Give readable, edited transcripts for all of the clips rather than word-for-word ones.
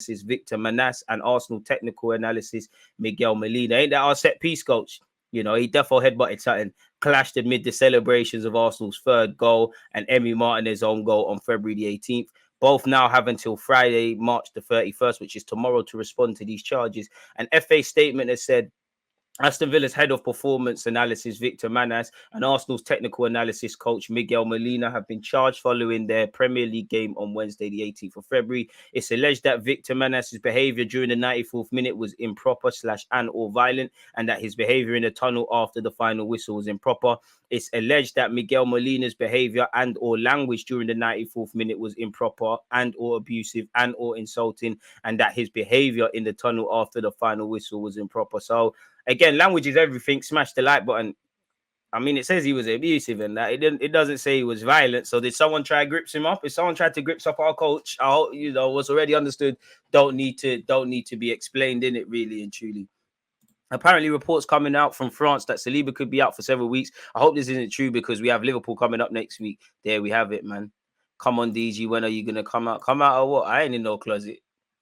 Victor Manas, and Arsenal technical analysis Miguel Molina. Ain't that our set piece coach? You know, he definitely headbutted something, clashed amid the celebrations of Arsenal's third goal and Emi Martinez's own goal on February the 18th. Both now have until Friday, March the 31st, which is tomorrow, to respond to these charges. An FA statement has said Aston Villa's head of performance analysis, Victor Manas, and Arsenal's technical analysis coach, Miguel Molina, have been charged following their Premier League game on Wednesday, the 18th of February. It's alleged that Victor Manas' behaviour during the 94th minute was improper / and/or violent, and that his behaviour in the tunnel after the final whistle was improper. It's alleged that Miguel Molina's behaviour and/or language during the 94th minute was improper and/or abusive and/or insulting, and that his behaviour in the tunnel after the final whistle was improper. So, again, language is everything. Smash the like button. I mean, it says he was abusive and that. It doesn't say he was violent. So did someone try to grips him up? If someone tried to grips up our coach, what's already understood don't need to be explained in it, really and truly. Apparently, reports coming out from France that Saliba could be out for several weeks. I hope this isn't true because we have Liverpool coming up next week. There we have it, man. Come on, DG. When are you gonna come out? Come out of what? I ain't in no closet.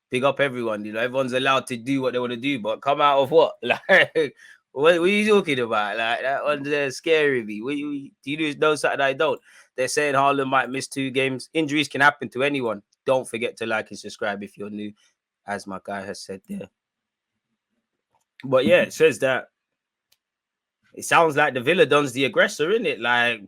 Big up everyone. You know, everyone's allowed to do what they want to do, but come out of what? Like, what are you talking about? Like, that one's scary me. Do you know something I don't? They're saying Haaland might miss 2 games. Injuries can happen to anyone. Don't forget to like and subscribe if you're new, as my guy has said there. But yeah, it says that it sounds like the Villa Don's the aggressor, isn't it? Like,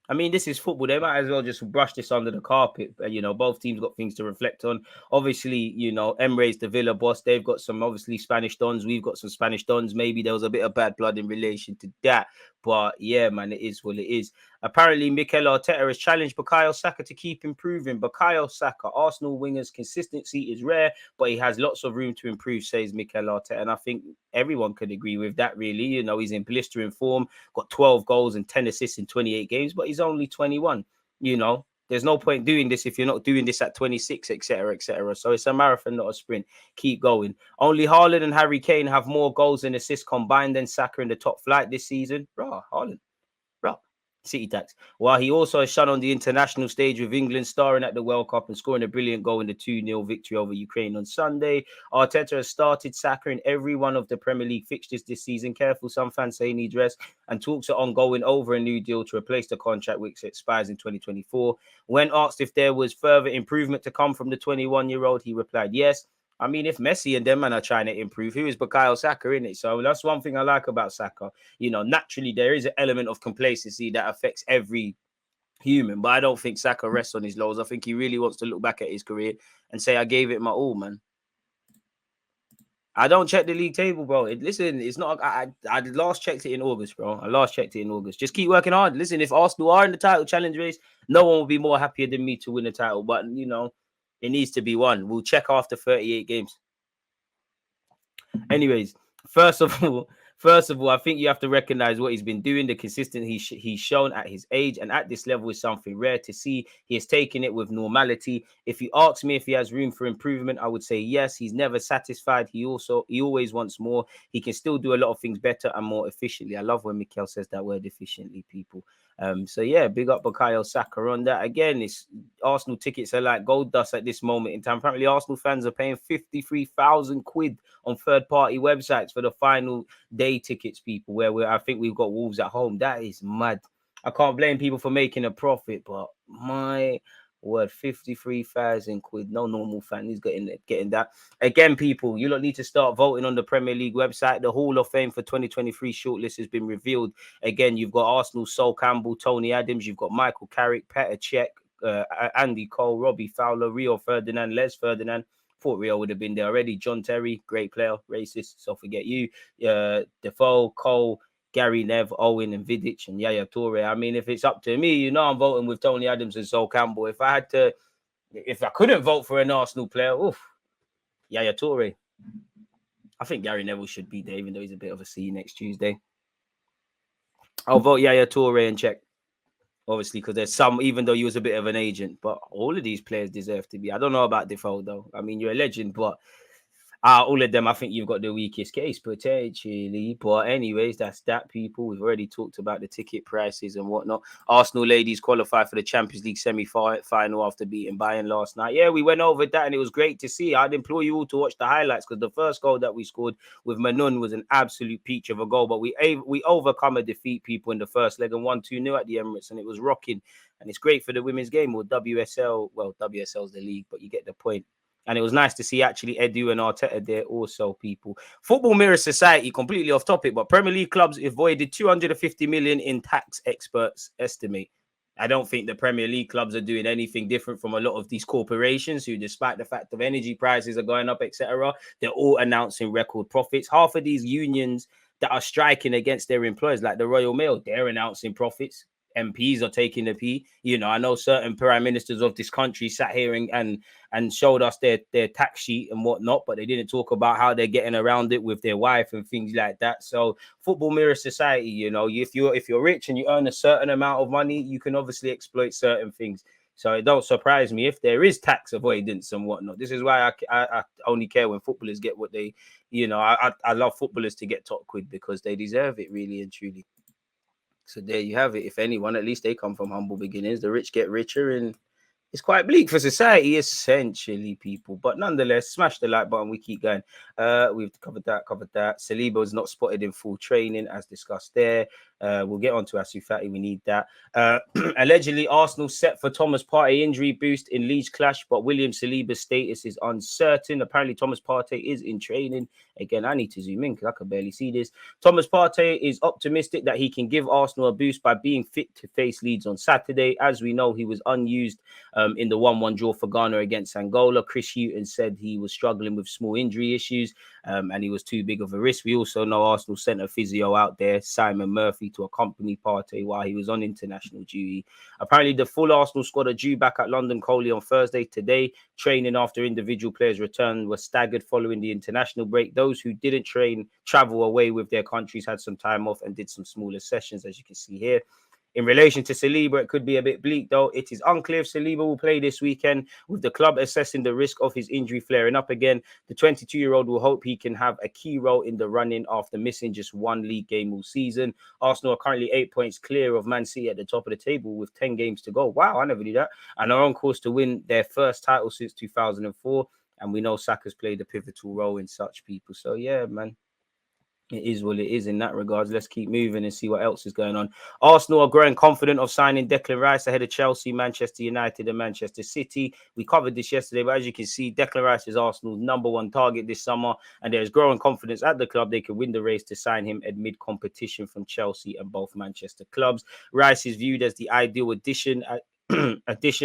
I mean, this is football. They might as well just brush this under the carpet. You know, both teams got things to reflect on. Obviously, you know, Emre's the Villa boss. They've got some obviously Spanish dons. We've got some Spanish dons. Maybe there was a bit of bad blood in relation to that. But yeah, man, it is what it is. Apparently, Mikel Arteta has challenged Bukayo Saka to keep improving. Bukayo Saka, Arsenal winger's consistency is rare, but he has lots of room to improve, says Mikel Arteta. And I think everyone could agree with that, really. You know, he's in blistering form, got 12 goals and 10 assists in 28 games, but he's only 21. You know, there's no point doing this if you're not doing this at 26, etc., etc. So it's a marathon, not a sprint. Keep going. Only Haaland and Harry Kane have more goals and assists combined than Saka in the top flight this season. Bro, Haaland. Bro. City tax. While he also has shone on the international stage with England, starring at the World Cup and scoring a brilliant goal in the 2-0 victory over Ukraine on Sunday. Arteta has started Saka in every one of the Premier League fixtures this season. Careful, some fans say he needs rest, and talks are ongoing over a new deal to replace the contract which expires in 2024. When asked if there was further improvement to come from the 21-year-old, he replied, yes. I mean, if Messi and them man are trying to improve, who is Bukayo Saka in it? So that's one thing I like about Saka. You know, naturally, there is an element of complacency that affects every human, but I don't think Saka rests on his laurels. I think he really wants to look back at his career and say, I gave it my all, man. I don't check the league table, bro. Listen, it's not. I last checked it in August, bro. I last checked it in August. Just keep working hard. Listen, if Arsenal are in the title challenge race, no one will be more happier than me to win the title. But, you know, it needs to be won. We'll check after 38 games. Anyways, first of all, I think you have to recognize what he's been doing. The consistency he's shown at his age and at this level is something rare to see. He has taken it with normality. If you ask me if he has room for improvement, I would say yes. He's never satisfied. He always wants more. He can still do a lot of things better and more efficiently. I love when Mikel says that word, efficiently, people. So yeah, big up Bukayo Saka on that. Again, it's Arsenal tickets are like gold dust at this moment in time. Apparently, Arsenal fans are paying 53,000 quid on third-party websites for the final day tickets, people, where I think we've got Wolves at home. That is mad. I can't blame people for making a profit, but my word, 53,000 quid. No normal fan is getting that. Again, people, you don't need to start voting on the Premier League website. The Hall of Fame for 2023 shortlist has been revealed. Again, you've got Arsenal, Sol Campbell, Tony Adams. You've got Michael Carrick, Petr Cech, Andy Cole, Robbie Fowler, Rio Ferdinand, Les Ferdinand. Thought Rio would have been there already. John Terry, great player, racist, so forget you. Defoe, Cole, Gary Nev, Owen and Vidic and Yaya Toure. I mean, if it's up to me, you know I'm voting with Tony Adams and Sol Campbell. If I couldn't vote for an Arsenal player, Yaya Toure. I think Gary Neville should be there, even though he's a bit of a C next Tuesday. I'll vote Yaya Toure and Cech. Obviously, because there's some, even though he was a bit of an agent, but all of these players deserve to be. I don't know about Defoe, though. I mean, you're a legend, but All of them, I think you've got the weakest case potentially. But anyways, that's that, people. We've already talked about the ticket prices and whatnot. Arsenal ladies qualified for the Champions League semi-final after beating Bayern last night. Yeah, we went over that and it was great to see. I'd implore you all to watch the highlights because the first goal that we scored with Manon was an absolute peach of a goal. But we overcome a defeat, people, in the first leg and 1-2-0 at the Emirates, and it was rocking. And it's great for the women's game or WSL. Well, WSL's the league, but you get the point. And it was nice to see actually Edu and Arteta there also, people. Football Mirror Society, completely off topic, but Premier League clubs avoided 250 million in tax, experts estimate. I don't think the Premier League clubs are doing anything different from a lot of these corporations who, despite the fact of energy prices are going up, etc., they're all announcing record profits. Half of these unions that are striking against their employers, like the Royal Mail, they're announcing profits. MPs are taking the P. You know, I know certain prime ministers of this country sat here and showed us their tax sheet and whatnot, but they didn't talk about how they're getting around it with their wife and things like that. So Football Mirror Society, you know, if you're rich and you earn a certain amount of money, you can obviously exploit certain things. So it don't surprise me if there is tax avoidance and whatnot. This is why I only care when footballers get what they, you know, I love footballers to get top quid because they deserve it, really and truly. So there you have it. If anyone, at least they come from humble beginnings. The rich get richer, and it's quite bleak for society, essentially, people. But nonetheless, smash the like button. We keep going. We've covered that. Saliba was not spotted in full training, as discussed there. We'll get on to Ansu Fati. We need that. Allegedly, Arsenal set for Thomas Partey injury boost in Leeds clash, but William Saliba's status is uncertain. Apparently, Thomas Partey is in training. Again, I need to zoom in because I can barely see this. Thomas Partey is optimistic that he can give Arsenal a boost by being fit to face Leeds on Saturday. As we know, he was unused in the 1-1 draw for Ghana against Angola. Chris Hughton said he was struggling with small injury issues and he was too big of a risk. We also know Arsenal sent a physio out there, Simon Murphy, to accompany Partey while he was on international duty. Apparently, the full Arsenal squad are due back at London Coley on Thursday. Today, training after individual players' return was staggered following the international break. Those who didn't travel away with their countries had some time off and did some smaller sessions, as you can see here. In relation to Saliba, it could be a bit bleak, though. It is unclear if Saliba will play this weekend, with the club assessing the risk of his injury flaring up again. The 22-year-old will hope he can have a key role in the run-in after missing just one league game all season. Arsenal are currently 8 points clear of Man City at the top of the table with 10 games to go. Wow, I never knew that. And are on course to win their first title since 2004. And we know Saka's played a pivotal role in such, people. So, yeah, man. It is what it is in that regards. Let's keep moving and see what else is going on. Arsenal are growing confident of signing Declan Rice ahead of Chelsea, Manchester United and Manchester City. We covered this yesterday, but as you can see, Declan Rice is Arsenal's number one target this summer, and there is growing confidence at the club they can win the race to sign him amid competition from Chelsea and both Manchester clubs. Rice is viewed as the ideal addition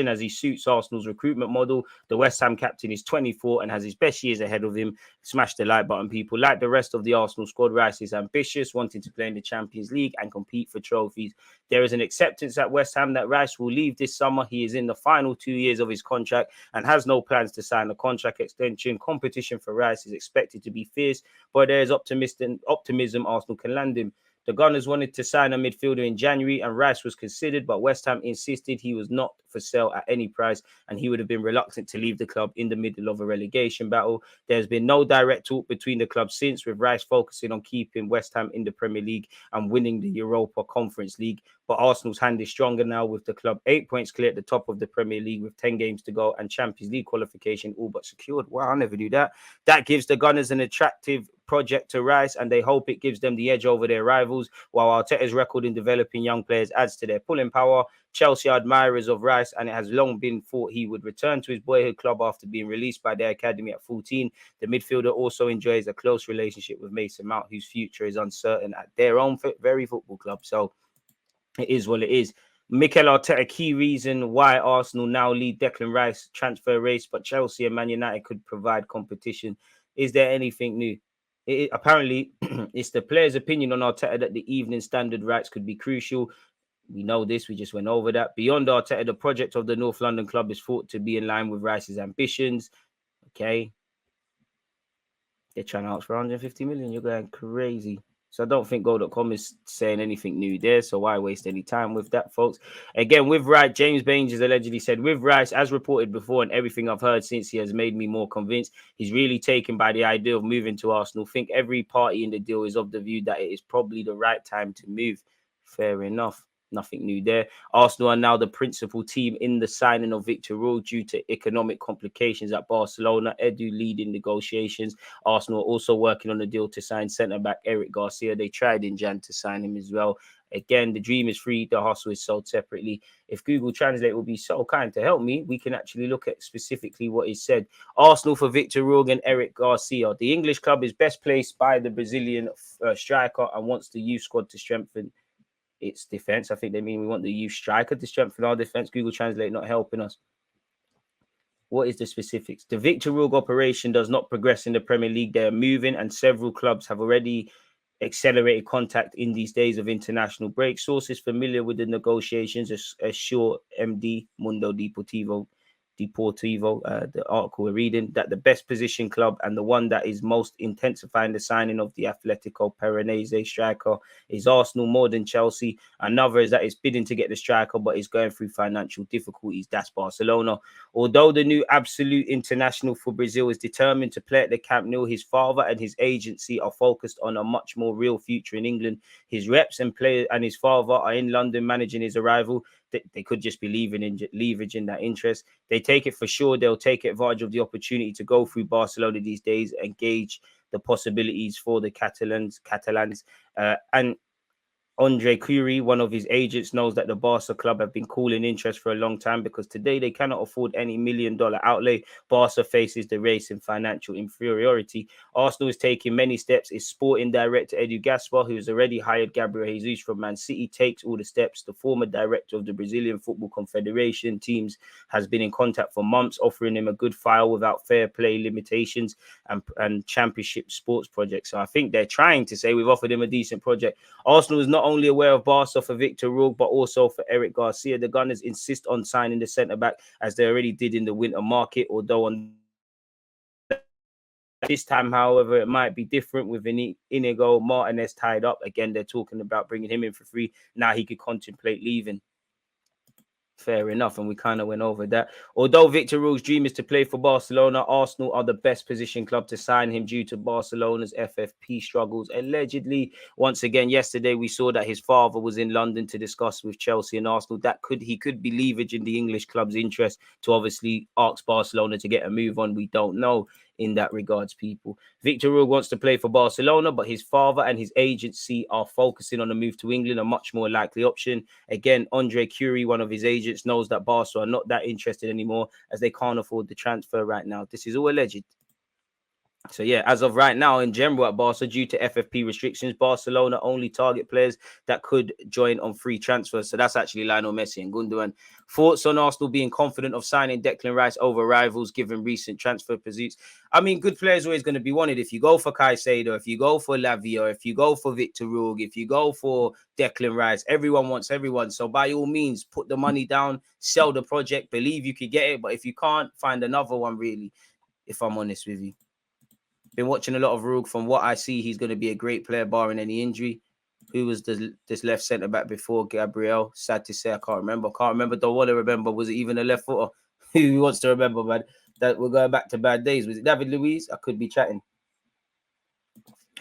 as he suits Arsenal's recruitment model. The West Ham captain is 24 and has his best years ahead of him. Smash the like button, people. Like the rest of the Arsenal squad, Rice is ambitious, wanting to play in the Champions League and compete for trophies. There is an acceptance at West Ham that Rice will leave this summer. He is in the final 2 years of his contract and has no plans to sign a contract extension. Competition for Rice is expected to be fierce, but there is optimism Arsenal can land him. The Gunners wanted to sign a midfielder in January and Rice was considered, but West Ham insisted he was not for sale at any price and he would have been reluctant to leave the club in the middle of a relegation battle. There's been no direct talk between the clubs since, with Rice focusing on keeping West Ham in the Premier League and winning the Europa Conference League. But Arsenal's hand is stronger now, with the club 8 points clear at the top of the Premier League with 10 games to go and Champions League qualification all but secured. Wow, I never knew that. That gives the Gunners an attractive project to Rice and they hope it gives them the edge over their rivals, while Arteta's record in developing young players adds to their pulling power. Chelsea are admirers of Rice and it has long been thought he would return to his boyhood club after being released by their academy at 14. The midfielder also enjoys a close relationship with Mason Mount, whose future is uncertain at their own very football club. So it is what it is. Mikel Arteta, key reason why Arsenal now lead Declan Rice transfer race, but Chelsea and Man United could provide competition. Is there anything new? Apparently, it's the players' opinion on Arteta that the Evening Standard rights could be crucial. We know this. We just went over that. Beyond Arteta, the project of the North London club is thought to be in line with Rice's ambitions. Okay. They're trying to ask for 150 million. You're going crazy. So I don't think Goal.com is saying anything new there. So why waste any time with that, folks? Again, with Rice, James Baines has allegedly said, with Rice, as reported before, and everything I've heard since, he has made me more convinced. He's really taken by the idea of moving to Arsenal. Think every party in the deal is of the view that it is probably the right time to move. Fair enough. Nothing new there. Arsenal are now the principal team in the signing of Victor Roux due to economic complications at Barcelona. Edu leading negotiations. Arsenal are also working on a deal to sign centre-back Eric Garcia. They tried in Jan to sign him as well. Again, the dream is free. The hustle is sold separately. If Google Translate will be so kind to help me, we can actually look at specifically what is said. Arsenal for Victor Roux and Eric Garcia. The English club is best placed by the Brazilian striker and wants the youth squad to strengthen its defense. I think they mean we want the youth striker to strengthen our defense. Google Translate not helping us. What is the specifics? The Victor Roux operation does not progress in the Premier League. They are moving, and several clubs have already accelerated contact in these days of international break. Sources familiar with the negotiations assure MD Mundo Deportivo, the article we're reading, that the best position club and the one that is most intensifying the signing of the Atletico Paranaense striker is Arsenal more than Chelsea. Another is that it's bidding to get the striker, but is going through financial difficulties. That's Barcelona. Although the new absolute international for Brazil is determined to play at the Camp Nou, his father and his agency are focused on a much more real future in England. His reps and players and his father are in London managing his arrival. They could just be leveraging that interest. They take it for sure. They'll take advantage of the opportunity to go through Barcelona these days and gauge the possibilities for the Catalans. And Andre Curie, one of his agents, knows that the Barca club have been calling interest for a long time because today they cannot afford any $1 million outlay. Barca faces the race in financial inferiority. Arsenal is taking many steps. Its sporting director, Edu Gaspar, who has already hired Gabriel Jesus from Man City, takes all the steps. The former director of the Brazilian Football Confederation teams has been in contact for months, offering him a good file without fair play limitations and championship sports projects. So I think they're trying to say we've offered him a decent project. Arsenal is not only aware of Barca for Victor Roux, but also for Eric Garcia. The Gunners insist on signing the centre-back as they already did in the winter market, although on this time, however, it might be different with Inigo Martinez tied up. Again, they're talking about bringing him in for free. Now he could contemplate leaving. Fair enough, and we kind of went over that. Although Victor Roux's dream is to play for Barcelona, Arsenal are the best positioned club to sign him due to Barcelona's FFP struggles. Allegedly, once again, yesterday we saw that his father was in London to discuss with Chelsea and Arsenal. He could be leveraging the English club's interest to obviously ask Barcelona to get a move on. We don't know in that regards, people. Victor Roux wants to play for Barcelona, but his father and his agency are focusing on a move to England, a much more likely option. Again, Andre Curie, one of his agents, knows that Barca are not that interested anymore as they can't afford the transfer right now. This is all alleged. So yeah, as of right now, in general at Barca, due to FFP restrictions, Barcelona only target players that could join on free transfers. So that's actually Lionel Messi and Gundogan. Thoughts on Arsenal being confident of signing Declan Rice over rivals, given recent transfer pursuits? I mean, good players are always going to be wanted. If you go for Caicedo, if you go for Lavia, if you go for Victor Roux, if you go for Declan Rice, everyone wants everyone. So by all means, put the money down, sell the project, believe you could get it. But if you can't, find another one, really, if I'm honest with you. Been watching a lot of Roux. From what I see, he's going to be a great player, barring any injury. Who was this left centre back before Gabriel? Sad to say, I can't remember. Don't want to remember. Was it even a left footer? Who wants to remember, man? That we're going back to bad days. Was it David Luiz? I could be chatting.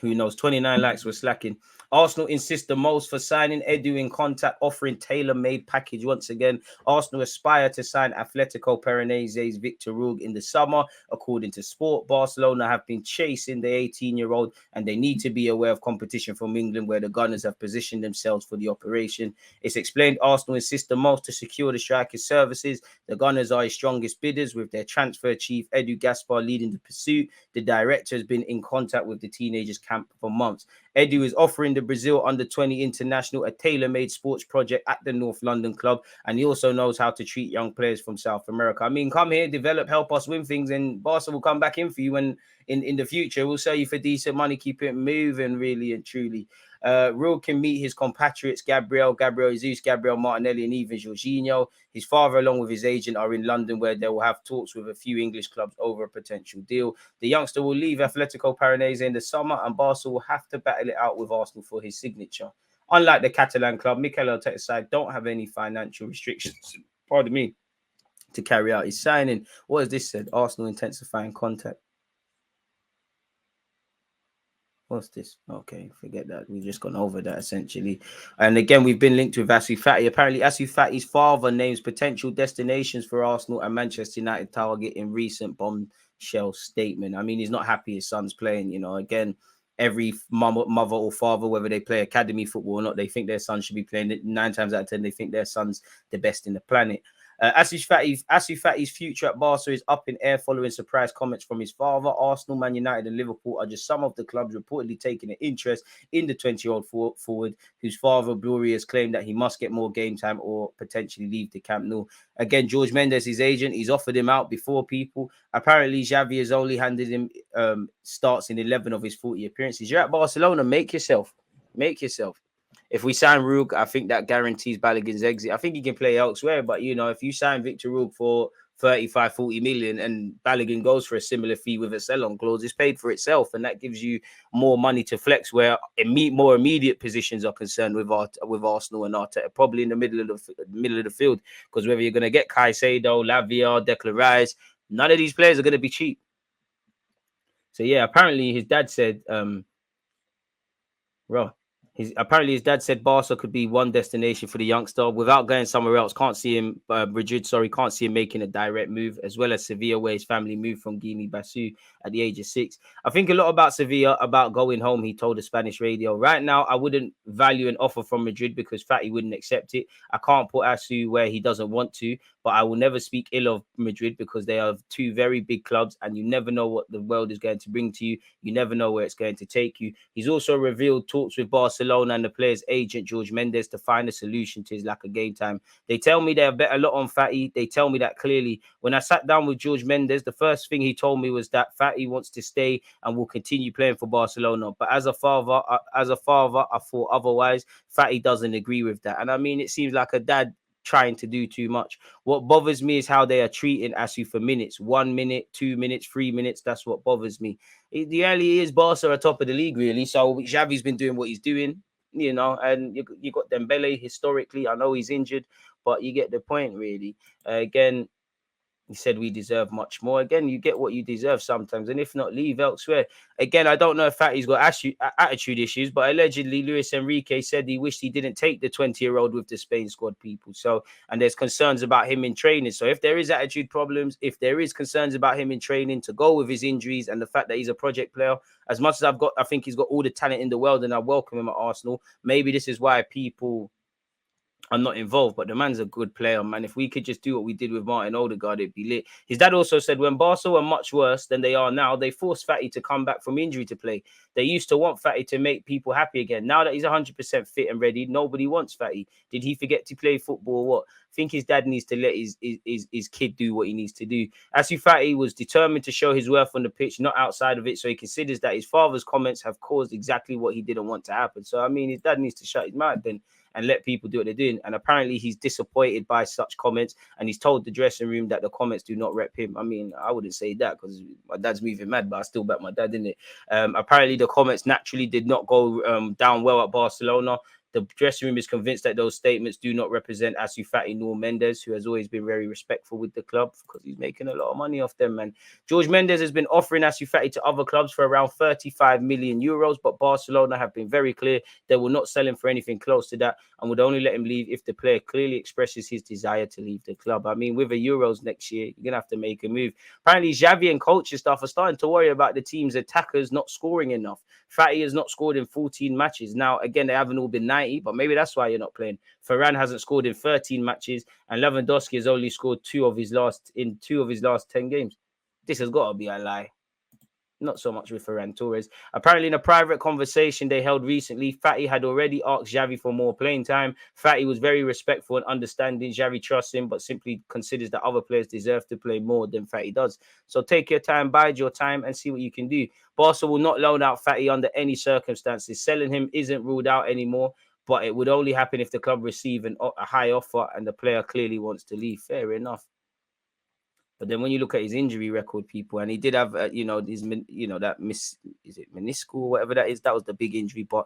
Who knows? 29 likes were slacking. Arsenal insist the most for signing Edu in contact, offering tailor-made package. Once again, Arsenal aspire to sign Atletico Paranaense's Victor Roux in the summer. According to Sport, Barcelona have been chasing the 18-year-old and they need to be aware of competition from England where the Gunners have positioned themselves for the operation. It's explained Arsenal insist the most to secure the striker's services. The Gunners are his strongest bidders with their transfer chief Edu Gaspar leading the pursuit. The director has been in contact with the teenagers camp for months. Edu is offering the Brazil under-20 international a tailor-made sports project at the North London club, and he also knows how to treat young players from South America. I mean, come here, develop, help us win things, and Barca will come back in for you, and in the future, we'll sell you for decent money, keep it moving, really and truly. Roux can meet his compatriots Gabriel Jesus, Gabriel Martinelli, and even Jorginho. His father, along with his agent, are in London, where they will have talks with a few English clubs over a potential deal. The youngster will leave Atletico Paranaense in the summer, and Barca will have to battle settle it out with Arsenal for his signature. Unlike the Catalan club, Mikel Arteta's side don't have any financial restrictions, pardon me, to carry out his signing. What has this said? Arsenal intensifying contact. What's this? Okay, forget that. We've just gone over that essentially. And again, we've been linked with Ansu Fati. Apparently, Ansu Fati's father names potential destinations for Arsenal and Manchester United target in recent bombshell statement. I mean, he's not happy his son's playing. You know, again, every mother or father, whether they play academy football or not, they think their son should be playing it. 9 times out of 10, they think their son's the best in the planet. Ansu Fati's future at Barca is up in air following surprise comments from his father. Arsenal, Man United, and Liverpool are just some of the clubs reportedly taking an interest in the 20-year-old forward, whose father, Bluri, has claimed that he must get more game time or potentially leave the Camp Nou. Again, George Mendes, his agent, he's offered him out before people. Apparently, Xavi has only handed him starts in 11 of his 40 appearances. You're at Barcelona, make yourself. If we sign Rug, I think that guarantees Balogun's exit. I think he can play elsewhere, but, you know, if you sign Victor Rug for 35, 40 million and Balogun goes for a similar fee with a sell-on clause, it's paid for itself, and that gives you more money to flex where more immediate positions are concerned with Arsenal and Arteta, probably in the middle of the field, because whether you're going to get Caicedo, Lavia, Declan Rice, none of these players are going to be cheap. So, yeah, apparently his dad said, apparently his dad said Barca could be one destination for the youngster without going somewhere else. Can't see him making a direct move, as well as Sevilla, where his family moved from Guinea-Bissau at the age of 6. I think a lot about Sevilla, about going home. He told the Spanish radio, right now, I wouldn't value an offer from Madrid because Fati wouldn't accept it. I can't put Ansu where he doesn't want to, but I will never speak ill of Madrid because they are 2 very big clubs and you never know what the world is going to bring to you. You never know where it's going to take you. He's also revealed talks with Barcelona and the player's agent, George Mendes, to find a solution to his lack of game time. They tell me they have bet a lot on Fati. They tell me that clearly. When I sat down with George Mendes, the first thing he told me was that Fati wants to stay and will continue playing for Barcelona. But as a father, I thought otherwise. Fati doesn't agree with that. And I mean, it seems like a dad trying to do too much. What bothers me is how they are treating Ansu for minutes. 1 minute, 2 minutes, 3 minutes. That's what bothers me. The reality is Barca are top of the league, really. So Xavi's been doing what he's doing, you know, and you got Dembele historically. I know he's injured, but you get the point, really. Again, he said we deserve much more. Again, you get what you deserve sometimes, and if not, leave elsewhere. Again, I don't know if Fati's got attitude issues, but allegedly Luis Enrique said he wished he didn't take the 20-year-old with the Spain squad people. So, and there's concerns about him in training. So if there is attitude problems, if there is concerns about him in training, to go with his injuries and the fact that he's a project player, as much as I think he's got all the talent in the world and I welcome him at Arsenal, maybe this is why people I'm not involved, but the man's a good player, man. If we could just do what we did with Martin Odegaard, it'd be lit. His dad also said when Barca were much worse than they are now, they forced Fati to come back from injury to play. They used to want Fati to make people happy again. Now that he's 100% fit and ready, nobody wants Fati. Did he forget to play football or what? I think his dad needs to let his kid do what he needs to do. Ansu Fati was determined to show his worth on the pitch, not outside of it, so he considers that his father's comments have caused exactly what he didn't want to happen. So, I mean, his dad needs to shut his mouth then and let people do what they're doing. And apparently he's disappointed by such comments, and he's told the dressing room that the comments do not rep him. I mean, I wouldn't say that because my dad's moving mad, but I still back my dad, innit? Apparently the comments naturally did not go down well at Barcelona. The dressing room is convinced that those statements do not represent Ansu Fati nor Mendes, who has always been very respectful with the club because he's making a lot of money off them, man. George Mendes has been offering Ansu Fati to other clubs for around 35 million euros, but Barcelona have been very clear they will not sell him for anything close to that and would only let him leave if the player clearly expresses his desire to leave the club. I mean, with the Euros next year, you're going to have to make a move. Apparently, Xavi and coaching staff are starting to worry about the team's attackers not scoring enough. Fati has not scored in 14 matches. Now, again, they haven't all been 90, but maybe that's why you're not playing. Ferran hasn't scored in 13 matches, and Lewandowski has only scored two of his last 10 games. This has got to be a lie. Not so much with Ferran Torres. Apparently, in a private conversation they held recently, Fati had already asked Xavi for more playing time. Fati was very respectful and understanding. Xavi trusts him, but simply considers that other players deserve to play more than Fati does. So take your time, bide your time, and see what you can do. Barca will not loan out Fati under any circumstances. Selling him isn't ruled out anymore, but it would only happen if the club receive a high offer and the player clearly wants to leave. Fair enough. But then when you look at his injury record, people, and he did have, that is it meniscal or whatever that is? That was the big injury, but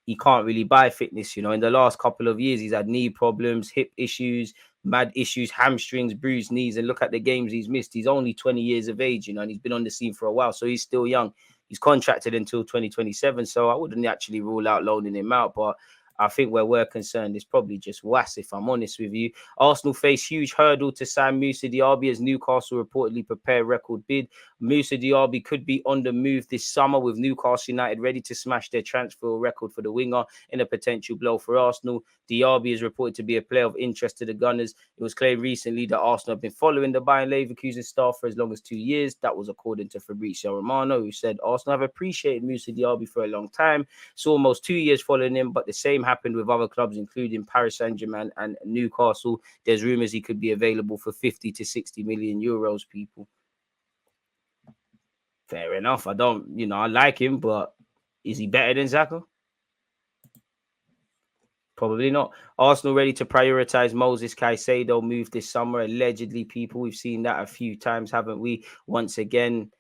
he can't really buy fitness. In the last couple of years, he's had knee problems, hip issues, mad issues, hamstrings, bruised knees. And look at the games he's missed. He's only 20 years of age, and he's been on the scene for a while. So he's still young. He's contracted until 2027. So I wouldn't actually rule out loaning him out. But I think where we're concerned is probably just was, if I'm honest with you. Arsenal face huge hurdle to sign Moussa Diaby as Newcastle reportedly prepare record bid. Moussa Diaby could be on the move this summer, with Newcastle United ready to smash their transfer record for the winger in a potential blow for Arsenal. Diaby is reported to be a player of interest to the Gunners. It was claimed recently that Arsenal have been following the Bayern Leverkusen staff for as long as 2 years. That was according to Fabrizio Romano, who said Arsenal have appreciated Moussa Diaby for a long time. It's almost 2 years following him, but the same happened with other clubs, including Paris Saint-Germain and Newcastle. There's rumours he could be available for 50 to 60 million euros, people. Fair enough. I like him, but is he better than Xhaka? Probably not. Arsenal ready to prioritise Moses Caicedo move this summer. Allegedly, people, we've seen that a few times, haven't we? Once again,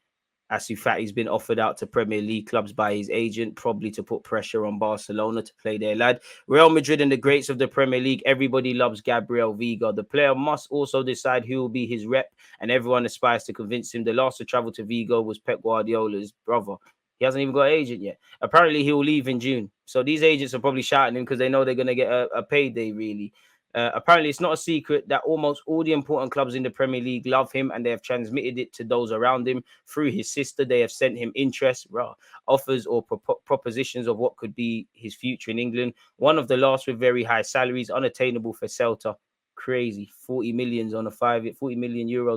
Ansu Fati's been offered out to Premier League clubs by his agent, probably to put pressure on Barcelona to play their lad. Real Madrid and the greats of the Premier League, everybody loves Gabriel Vega. The player must also decide who will be his rep, and everyone aspires to convince him. The last to travel to Vigo was Pep Guardiola's brother. He hasn't even got an agent yet. Apparently, he'll leave in June. So these agents are probably shouting him because they know they're going to get a payday, really. Apparently, it's not a secret that almost all the important clubs in the Premier League love him, and they have transmitted it to those around him. Through his sister, they have sent him interest, offers or propositions of what could be his future in England. One of the last with very high salaries, unattainable for Celta. Crazy. 40 million euros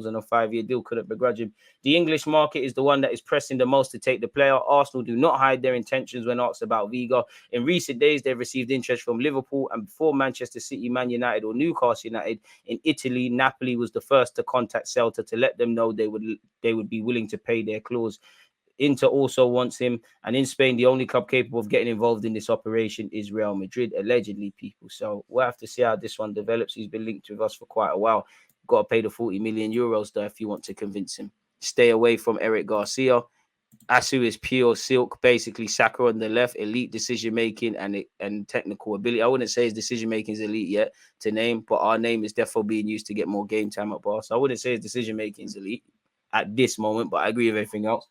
on a 5-year deal. Couldn't begrudge him. The English market is the one that is pressing the most to take the player. Arsenal do not hide their intentions when asked about Vega. In recent days, they've received interest from Liverpool, and before Manchester City, Man United or Newcastle United in Italy, Napoli was the first to contact Celta to let them know they would be willing to pay their clause. Inter also wants him, and in Spain, the only club capable of getting involved in this operation is Real Madrid, allegedly, people. So we'll have to see how this one develops. He's been linked with us for quite a while. Got to pay the 40 million euros though if you want to convince him. Stay away from Eric Garcia. Ansu is pure silk, basically Saka on the left, elite decision making and technical ability. I wouldn't say his decision making is elite yet to name, but our name is definitely being used to get more game time at Bar. So I wouldn't say his decision making is elite at this moment, but I agree with everything else.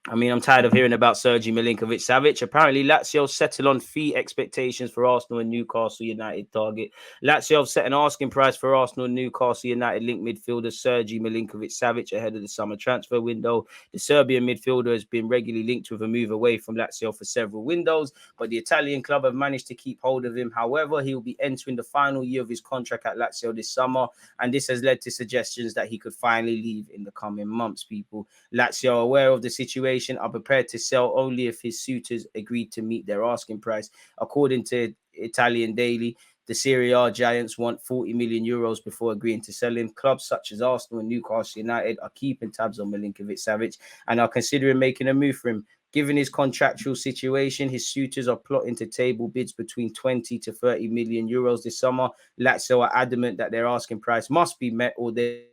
I mean, I'm tired of hearing about Sergej Milinkovic-Savic. Apparently, Lazio settle on fee expectations for Arsenal and Newcastle United target. Lazio have set an asking price for Arsenal and Newcastle United linked midfielder Sergej Milinkovic-Savic ahead of the summer transfer window. The Serbian midfielder has been regularly linked with a move away from Lazio for several windows, but the Italian club have managed to keep hold of him. However, he will be entering the final year of his contract at Lazio this summer, and this has led to suggestions that he could finally leave in the coming months, people. Lazio, aware of the situation, are prepared to sell only if his suitors agreed to meet their asking price. According to Italian Daily, the Serie A giants want 40 million euros before agreeing to sell him. Clubs such as Arsenal and Newcastle United are keeping tabs on Milinkovic-Savic and are considering making a move for him. Given his contractual situation, his suitors are plotting to table bids between 20 to 30 million euros this summer. Lazio are adamant that their asking price must be met, or the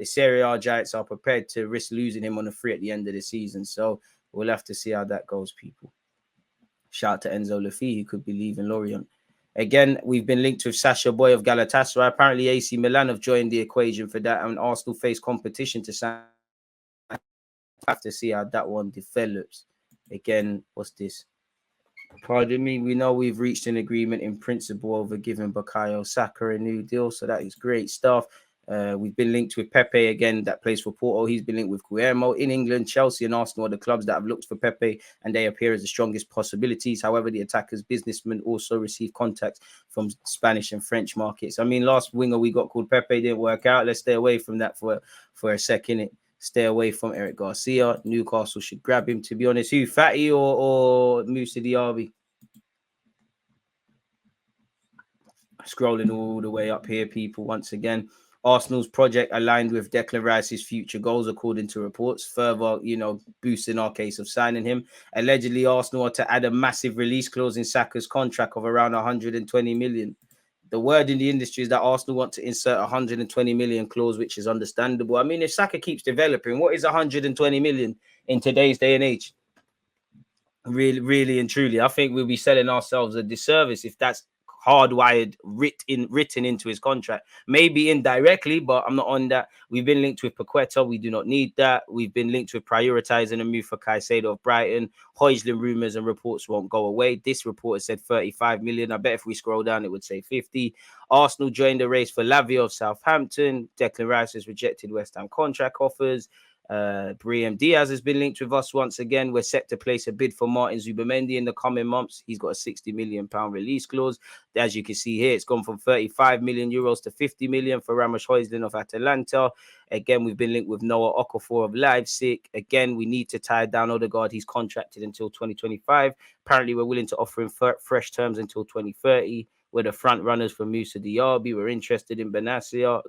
Serie A giants are prepared to risk losing him on a free at the end of the season. So we'll have to see how that goes, people. Shout out to Enzo Lafi, who could be leaving Lorient. Again, we've been linked with Sasha Boy of Galatasaray. Apparently, AC Milan have joined the equation for that, and Arsenal face competition to sign. Have to see how that one develops. Again, what's this? Pardon me. We know we've reached an agreement in principle over giving Bukayo Saka a new deal, so that is great stuff. We've been linked with Pepe again, that plays for Porto. He's been linked with Guillermo. In England, Chelsea and Arsenal are the clubs that have looked for Pepe, and they appear as the strongest possibilities. However, the attacker's businessmen also received contacts from Spanish and French markets. I mean, last winger we got called Pepe didn't work out. Let's stay away from that for a second. Stay away from Eric Garcia. Newcastle should grab him, to be honest. Who, Fati or Moussa Diaby? Scrolling all the way up here, people, once again. Arsenal's project aligned with Declan Rice's future goals, according to reports, further, boosting our case of signing him. Allegedly, Arsenal are to add a massive release clause in Saka's contract of around 120 million. The word in the industry is that Arsenal want to insert 120 million clause, which is understandable. I mean, if Saka keeps developing, what is 120 million in today's day and age? Really and truly, I think we'll be selling ourselves a disservice if that's hardwired, written into his contract. Maybe indirectly, but I'm not on that. We've been linked with Paqueta. We do not need that. We've been linked with prioritizing a move for Caicedo of Brighton. Højlund rumors and reports won't go away. This report has said 35 million. I bet if we scroll down, it would say 50. Arsenal joined the race for Lavia of Southampton. Declan Rice has rejected West Ham contract offers. Brahim Diaz has been linked with us once again. We're set to place a bid for Martin Zubimendi in the coming months. He's got a 60 million pound release clause. As you can see here, it's gone from 35 million euros to 50 million for Ramos Højlund of Atalanta. Again, we've been linked with Noah Okafor of Leipzig. Again, we need to tie down Odegaard. He's contracted until 2025. Apparently, we're willing to offer him fresh terms until 2030. We're the front runners for Moussa Diaby. We're interested in Benassia.